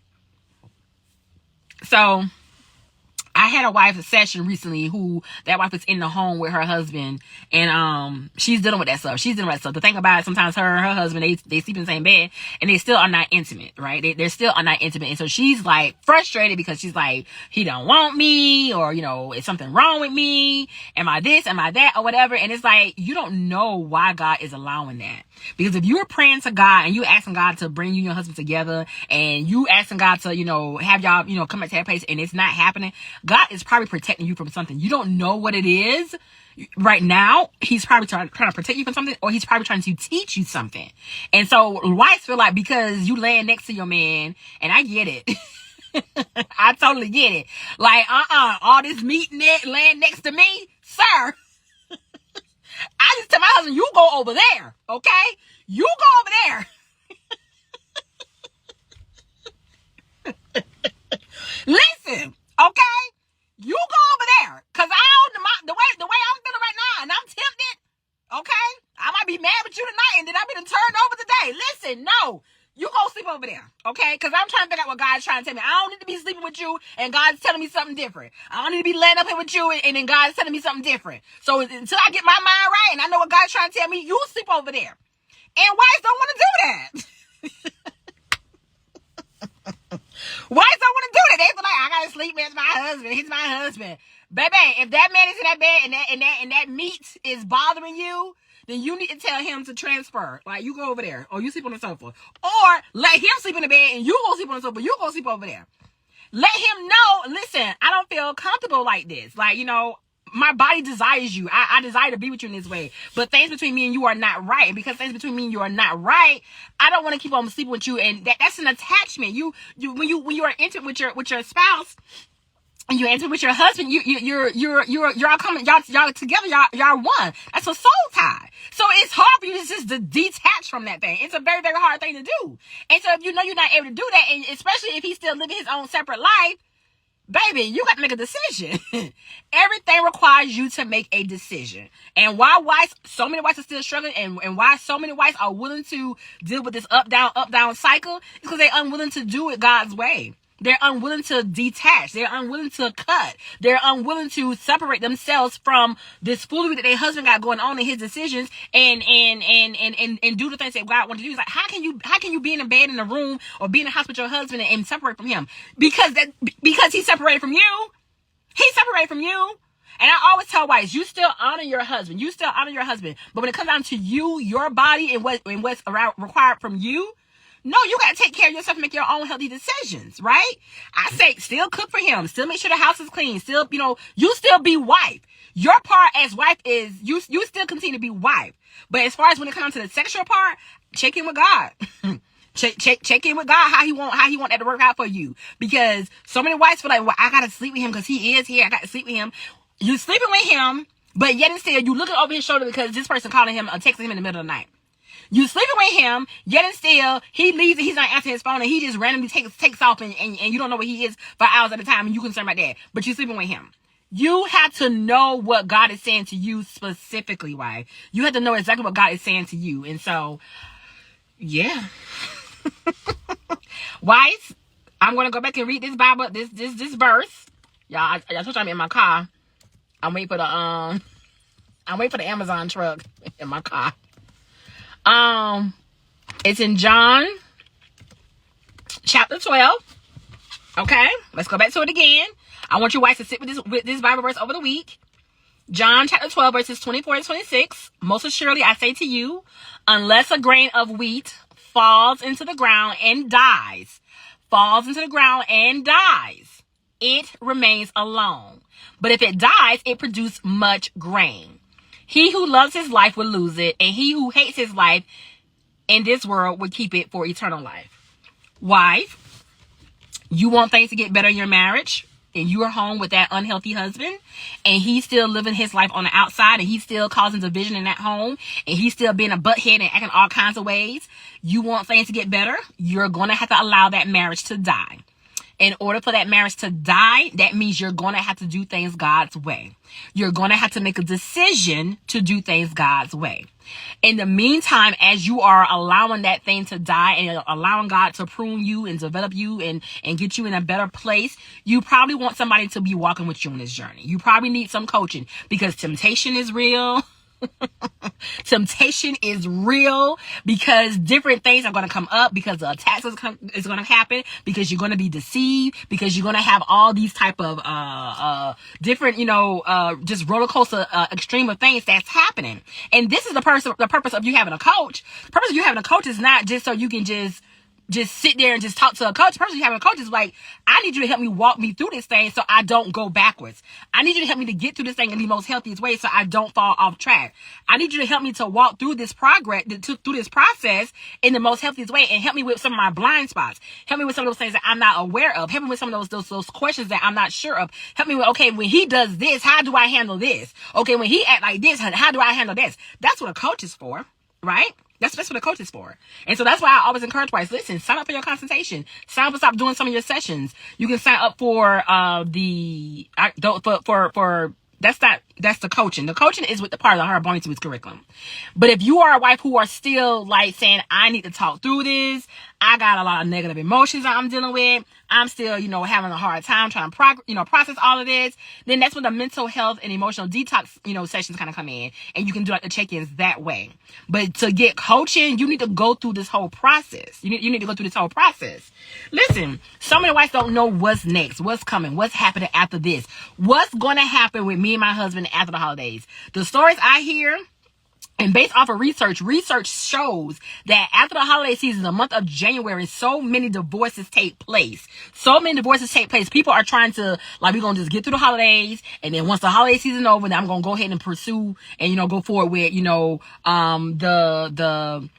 So I had a wife session recently who that wife is in the home with her husband and she's dealing with that stuff. She's dealing with that stuff. The thing about it, sometimes her and her husband, they sleep in the same bed and they still are not intimate, right? They're still are not intimate. And so she's like frustrated because she's like, he don't want me, or, is something wrong with me? Am I this? Am I that? Or whatever. And it's like, you don't know why God is allowing that. Because if you're praying to God and you asking God to bring you and your husband together and you asking God to, have y'all, come back to that place and it's not happening, God is probably protecting you from something. You don't know what it is right now. He's probably trying to protect you from something, or he's probably trying to teach you something. And so wives feel like because you laying next to your man, and I get it. I totally get it. Like, all this meat laying next to me, sir. I just tell my husband, you go over there, okay? You go over there. Listen, okay? You go over there, cause the way I'm feeling right now, and I'm tempted. Okay, I might be mad with you tonight, and then I be done turned over today. Listen, no, you go sleep over there, okay? Cause I'm trying to figure out what God's trying to tell me. I don't need to be sleeping with you, and God's telling me something different. I don't need to be laying up here with you, and then God's telling me something different. So until I get my mind right, and I know what God's trying to tell me, you sleep over there. And wives don't want to do that. Wives don't want to do that. They feel like, I gotta sleep with my husband. He's my husband. Baby, if that man is in that bed and that meat is bothering you, then you need to tell him to transfer. Like, you go over there, or you sleep on the sofa, or let him sleep in the bed and you go sleep on the sofa. You go sleep over there. Let him know. Listen, I don't feel comfortable like this. Like, my body desires you. I desire to be with you in this way. But things between me and you are not right. And because things between me and you are not right, I don't want to keep on sleeping with you. And that's an attachment. When you are intimate with your spouse, and you enter with your husband, y'all coming, y'all together, y'all one. That's a soul tie. So it's hard for you to detach from that thing. It's a very, very hard thing to do. And so if you know you're not able to do that, and especially if he's still living his own separate life, baby, you got to make a decision. Everything requires you to make a decision. And why so many wives are still struggling, and why so many wives are willing to deal with this up, down cycle, is because they're unwilling to do it God's way. They're unwilling to detach. They're unwilling to cut. They're unwilling to separate themselves from this foolery that their husband got going on in his decisions and do the things that God wants to do. It's like, how can you be in a bed in a room or be in a house with your husband and separate from him? Because he's separated from you. He's separated from you. And I always tell wives, you still honor your husband. You still honor your husband. But when it comes down to you, your body, and what's required from you, no, you got to take care of yourself and make your own healthy decisions, right? I say still cook for him. Still make sure the house is clean. Still, you still be wife. Your part as wife is you still continue to be wife. But as far as when it comes to the sexual part, check in with God. check in with God how he want that to work out for you. Because so many wives feel like, well, I got to sleep with him because he is here. I got to sleep with him. You sleeping with him, but yet and still you looking over his shoulder because this person calling him or texting him in the middle of the night. You sleeping with him, yet and still, he leaves and he's not answering his phone and he just randomly takes off and you don't know where he is for hours at a time and you concerned about that. But you sleeping with him. You have to know what God is saying to you specifically, wife. You have to know exactly what God is saying to you. And so, yeah. Wife, I'm going to go back and read this Bible, this verse. Y'all, I told you I'm in my car. I'm waiting for the Amazon truck in my car. It's in John chapter 12. Okay, let's go back to it again. I want your wife to sit with this Bible verse over the week. John chapter 12, verses 24 and 26. Most assuredly, I say to you, unless a grain of wheat falls into the ground and dies, it remains alone. But if it dies, it produces much grain. He who loves his life will lose it, and he who hates his life in this world will keep it for eternal life. Wife, you want things to get better in your marriage, and you are home with that unhealthy husband, and he's still living his life on the outside, and he's still causing division in that home, and he's still being a butthead and acting all kinds of ways. You want things to get better, you're going to have to allow that marriage to die. In order for that marriage to die, that means you're going to have to do things God's way. You're going to have to make a decision to do things God's way. In the meantime, as you are allowing that thing to die and allowing God to prune you and develop you and get you in a better place, you probably want somebody to be walking with you on this journey. You probably need some coaching because temptation is real. Temptation is real because different things are going to come up, because the attacks is going to happen, because you're going to be deceived, because you're going to have all these type of different just roller coaster extreme of things that's happening. And this is the purpose of you having a coach. The purpose of you having a coach is not just so you can just sit there and just talk to a coach. The person you having a coach is like, I need you to help me walk me through this thing so I don't go backwards. I need you to help me to get through this thing in the most healthiest way so I don't fall off track. I need you to help me to walk through this through this process in the most healthiest way, and help me with some of my blind spots. Help me with some of those things that I'm not aware of. Help me with some of those questions that I'm not sure of. Help me with, okay, when he does this, how do I handle this? Okay, when he act like this, how do I handle this? That's what a coach is for, right? That's what a coach is for. And so that's why I always encourage wives, listen, sign up for your consultation. Sign up and stop doing some of your sessions. You can sign up for That's the coaching. The coaching is with the part of her belonging to his curriculum. But if you are a wife who are still like saying, I need to talk through this, I got a lot of negative emotions that I'm dealing with, I'm still, having a hard time trying to process all of this, then that's when the mental health and emotional detox, sessions kind of come in, and you can do like the check-ins that way. But to get coaching, you need to go through this whole process. You need to go through this whole process. Listen, so many wives don't know what's next, what's coming, what's happening after this, what's going to happen with me and my husband after the holidays. The stories I hear, and based off of research shows that after the holiday season, the month of January, so many divorces take place. People are trying to, like, we're going to just get through the holidays. And then once the holiday season over, then I'm going to go ahead and pursue and, go forward with, I'm going to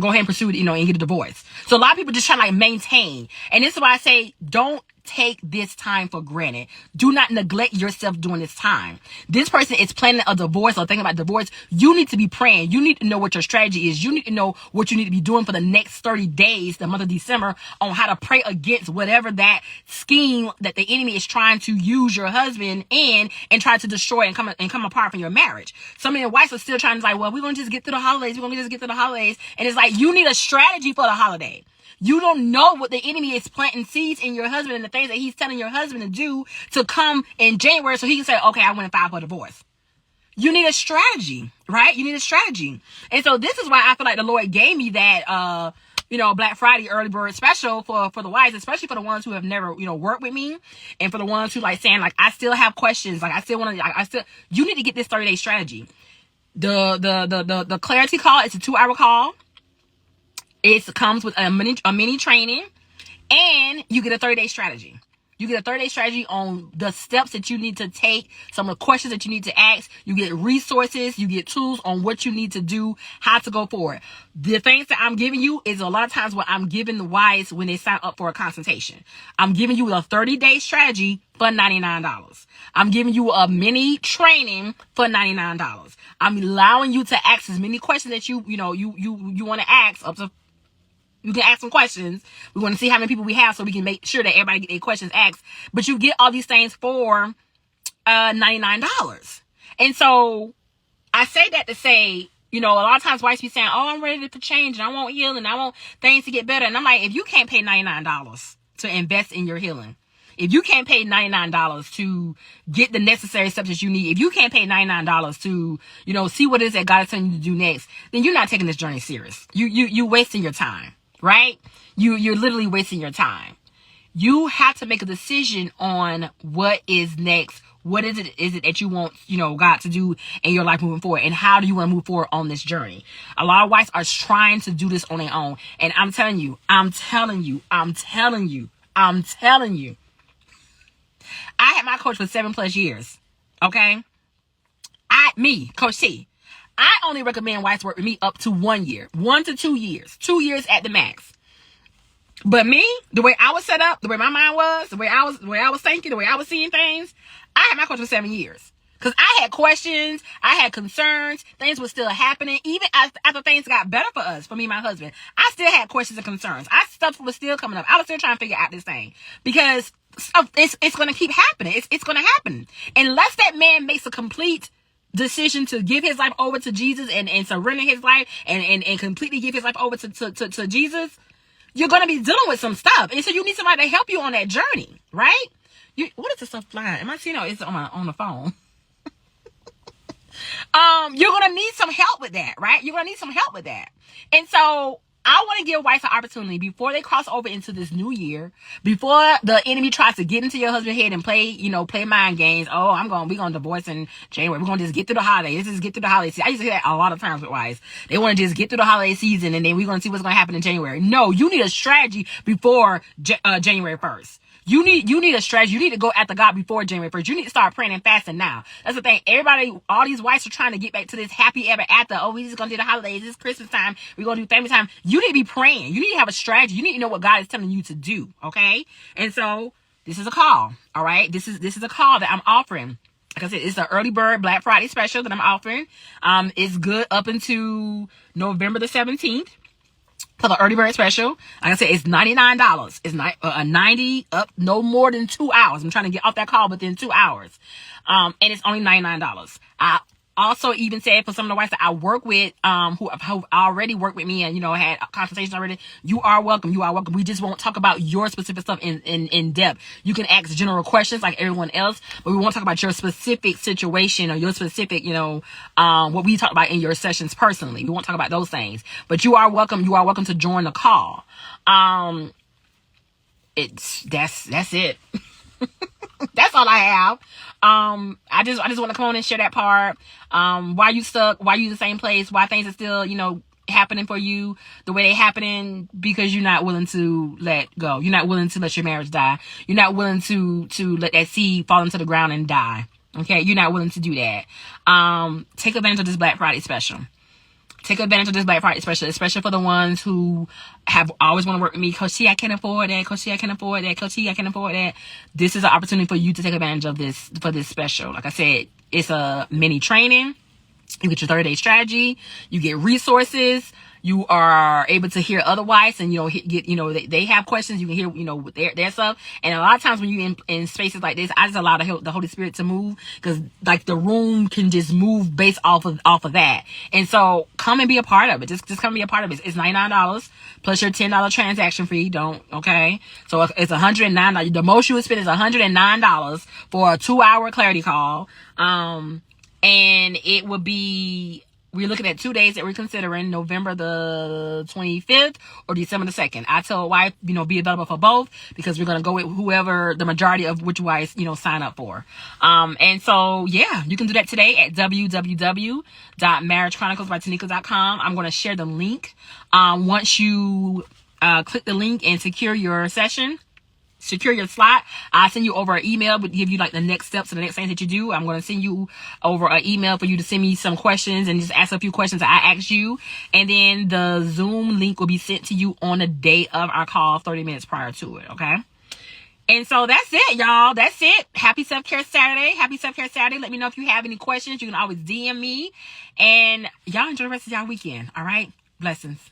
go ahead and pursue it, and get a divorce. So a lot of people just trying to, like, maintain. And this is why I say, don't take this time for granted. Do not neglect yourself during this time. This person is planning a divorce or thinking about divorce. You need to be praying. You need to know what your strategy is. You need to know what you need to be doing for the next 30 days, the month of December, on how to pray against whatever that scheme that the enemy is trying to use your husband in and try to destroy and come apart from your marriage. Some of your wives are still trying to like, well, we're going to just get through the holidays. And it's like, you need a strategy for the holiday. You don't know what the enemy is planting seeds in your husband and the things that he's telling your husband to do to come in January so he can say, okay, I want to file for divorce. You need a strategy, right? You need a strategy. And so this is why I feel like the Lord gave me that, Black Friday early bird special for the wives, especially for the ones who have never, worked with me, and for the ones who like saying like, I still have questions. Like I still want to, you need to get this 30-day strategy. The clarity call, it's a 2-hour call. It comes with a mini training, and you get a 30-day strategy. You get a 30-day strategy on the steps that you need to take, some of the questions that you need to ask. You get resources, you get tools on what you need to do, how to go forward. The things that I'm giving you is a lot of times what I'm giving the wives when they sign up for a consultation. I'm giving you a 30-day strategy for $99. I'm giving you a mini training for $99. I'm allowing you to ask as many questions that you want to ask up to. You can ask some questions. We want to see how many people we have so we can make sure that everybody get their questions asked. But you get all these things for $99. And so I say that to say, a lot of times wives be saying, oh, I'm ready for change and I want healing. I want things to get better. And I'm like, if you can't pay $99 to invest in your healing, if you can't pay $99 to get the necessary steps that you need, if you can't pay $99 to, see what it is that God is telling you to do next, then you're not taking this journey serious. You wasting your time. Right? You're literally wasting your time. You have to make a decision on what is next. What is it that you want, God to do in your life moving forward? And how do you want to move forward on this journey? A lot of wives are trying to do this on their own. And I'm telling you, I had my coach for 7+ years. Okay? Coach T. I only recommend wives work with me up to 1 year, 1 to 2 years, 2 years at the max. But me, the way I was set up, the way my mind was, the way I was thinking, the way I was seeing things, I had my coach for 7 years. Because I had questions, I had concerns, things were still happening. Even after things got better for us, for me and my husband, I still had questions and concerns. Stuff was still coming up. I was still trying to figure out this thing. Because it's going to keep happening. It's going to happen. Unless that man makes a complete decision to give his life over to Jesus and surrender his life and completely give his life over to Jesus, you're going to be dealing with some stuff. And so you need somebody to help you on that journey, right? What is this stuff flying? Am I seeing it? It's on the phone. You're going to need some help with that, right? You're going to need some help with that. And so I want to give wives an opportunity before they cross over into this new year, before the enemy tries to get into your husband's head and play mind games. Oh, we're going to divorce in January. We're going to just get through the holiday. Let's just get through the holiday season. I used to hear that a lot of times with wives. They want to just get through the holiday season and then we're going to see what's going to happen in January. No, you need a strategy before January 1st. You need a strategy. You need to go after God before January 1st. You need to start praying and fasting now. That's the thing. Everybody, all these wives are trying to get back to this happy ever after. Oh, we just going to do the holidays. It's Christmas time. We're going to do family time. You need to be praying. You need to have a strategy. You need to know what God is telling you to do. Okay? And so this is a call. All right? This is a call that I'm offering. Like I said, it's the early bird Black Friday special that I'm offering. It's good up until November the 17th. for the early bird special. Like I said, it's $99. It's not 90 up, no more than 2 hours. I'm trying to get off that call within 2 hours. And it's only $99. I also even said for some of the wives that I work with, who have already worked with me and, had consultations already, you are welcome. You are welcome. We just won't talk about your specific stuff in depth. You can ask general questions like everyone else, but we won't talk about your specific situation or your specific, what we talk about in your sessions personally. We won't talk about those things, but you are welcome. You are welcome to join the call. That's it. That's all I have. I just want to come on and share that part. Why you stuck? Why you in the same place? Why things are still, happening for you the way they happening? Because you're not willing to let go. You're not willing to let your marriage die. You're not willing to let that seed fall into the ground and die. Okay, you're not willing to do that. Take advantage of this Black Friday special. Take advantage of this Black Friday special, especially for the ones who have always want to work with me. Coach T, I can't afford that. Coach T, I can't afford that. Coach T, I can't afford that. This is an opportunity for you to take advantage of this, for this special. Like I said, it's a mini training. You get your 30-day strategy. You get resources. You are able to hear other wives and, get, they have questions. You can hear, their stuff. And a lot of times when you in spaces like this, I just allow the Holy Spirit to move, because like the room can just move based off of that. And so come and be a part of it. Just come and be a part of it. It's $99 plus your $10 transaction fee. Okay. So it's $109. The most you would spend is $109 for a 2-hour clarity call. And it would be, we're looking at 2 days that we're considering, November the 25th or December the 2nd. I tell a wife, be available for both, because we're going to go with whoever, the majority of which wives, sign up for. And so, yeah, you can do that today at www.marriagechroniclesbytanika.com. I'm going to share the link. Once you click the link and secure your session, secure your slot, I'll send you over an email, but give you like the next steps and the next things that you do. I'm going to send you over an email for you to send me some questions and just ask a few questions that I asked you. And then the Zoom link will be sent to you on the day of our call, 30 minutes prior to it. Okay. And so that's it, y'all. That's it. Happy Self-Care Saturday. Happy Self-Care Saturday. Let me know if you have any questions. You can always DM me, and y'all enjoy the rest of y'all weekend. All right. Blessings.